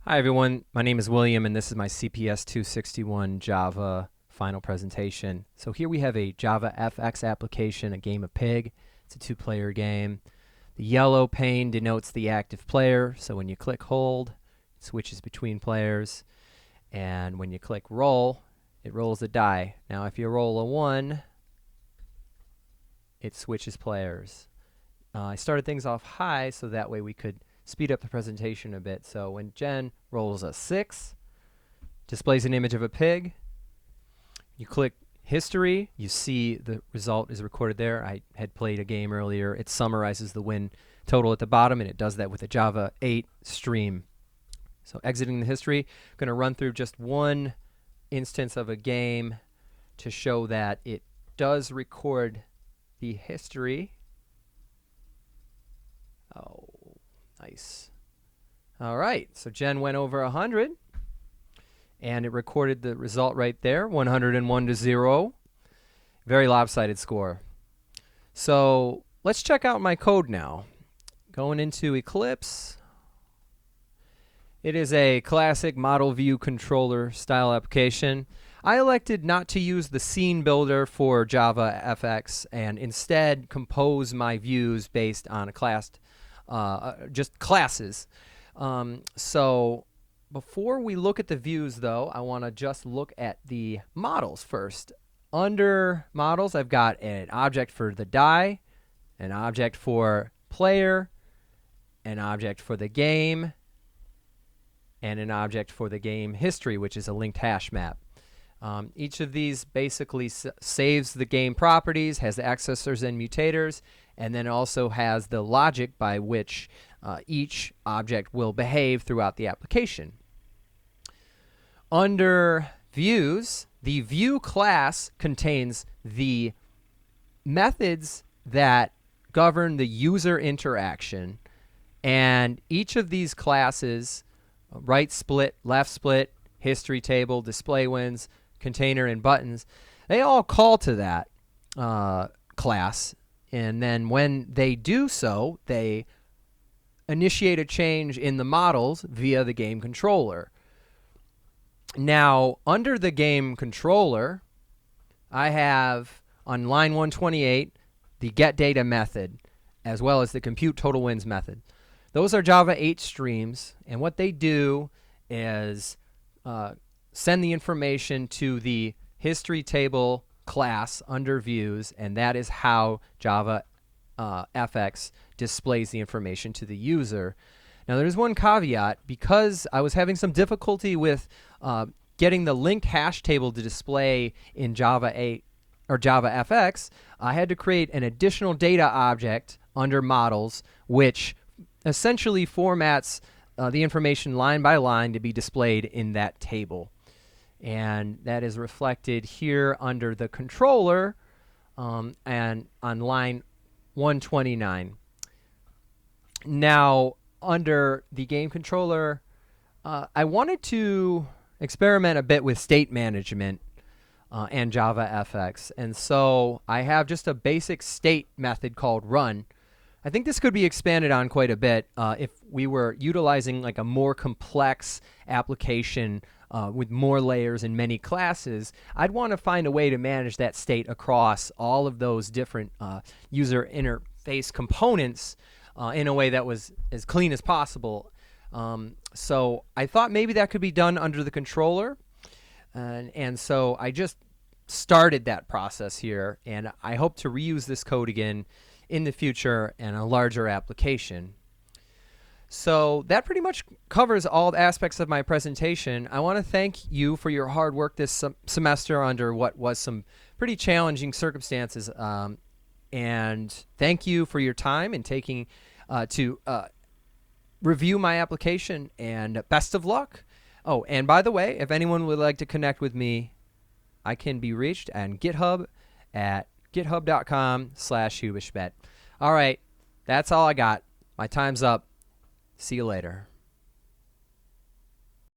Hi everyone, my name is William and this is my CPS261 Java final presentation. So here we have a JavaFX application, a game of Pig. It's a two-player game. The yellow pane denotes the active player, so when you click hold, it switches between players. And when you click roll, it rolls a die. Now if you roll a 1, it switches players. I started things off high so that way we could speed up the presentation a bit. So when Jen rolls a 6, displays an image of a pig. You click history, you see the result is recorded there. I had played a game earlier. It summarizes the win total at the bottom, and it does that with a Java 8 stream. So exiting the history, I'm going to run through just one instance of a game to show that it does record the history. Oh, nice. All right, so Jen went over 100, and it recorded the result right there, 101 to 0. Very lopsided score. So let's check out my code now. Going into Eclipse. It is a classic model view controller style application. I elected not to use the scene builder for JavaFX and instead compose my views based on a class, just classes. So before we look at the views though, I want to just look at the models first. Under models, I've got an object for the die, an object for player, an object for the game, and an object for the game history, which is a linked hash map. Each of these basically saves the game properties, has the accessors and mutators, and then also has the logic by which each object will behave throughout the application. Under views, the view class contains the methods that govern the user interaction, and each of these classes, right split, left split, history table, display wins, container, and buttons, they all call to that class. And then when they do so, they initiate a change in the models via the game controller. Now, under the game controller, I have on line 128 the getData method, as well as the computeTotalWins method. Those are Java 8 streams, and what they do is send the information to the history table class under views, and that is how JavaFX displays the information to the user. Now there's one caveat. Because I was having some difficulty with getting the linked hash table to display in Java 8 or JavaFX, I had to create an additional data object under models, which essentially formats the information line by line to be displayed in that table. And that is reflected here under the controller and on line 129. Now, under the game controller, I wanted to experiment a bit with state management and JavaFX. And so I have just a basic state method called run. I think this could be expanded on quite a bit if we were utilizing like a more complex application with more layers and many classes. I'd want to find a way to manage that state across all of those different user interface components in a way that was as clean as possible. So I thought maybe that could be done under the controller. And so I just started that process here, and I hope to reuse this code again in the future in a larger application. So that pretty much covers all aspects of my presentation. I want to thank you for your hard work this semester under what was some pretty challenging circumstances. And thank you for your time and taking to review my application, and best of luck. Oh, and by the way, if anyone would like to connect with me, I can be reached on GitHub at github.com/hubishbet. All right, that's all I got. My time's up. See you later.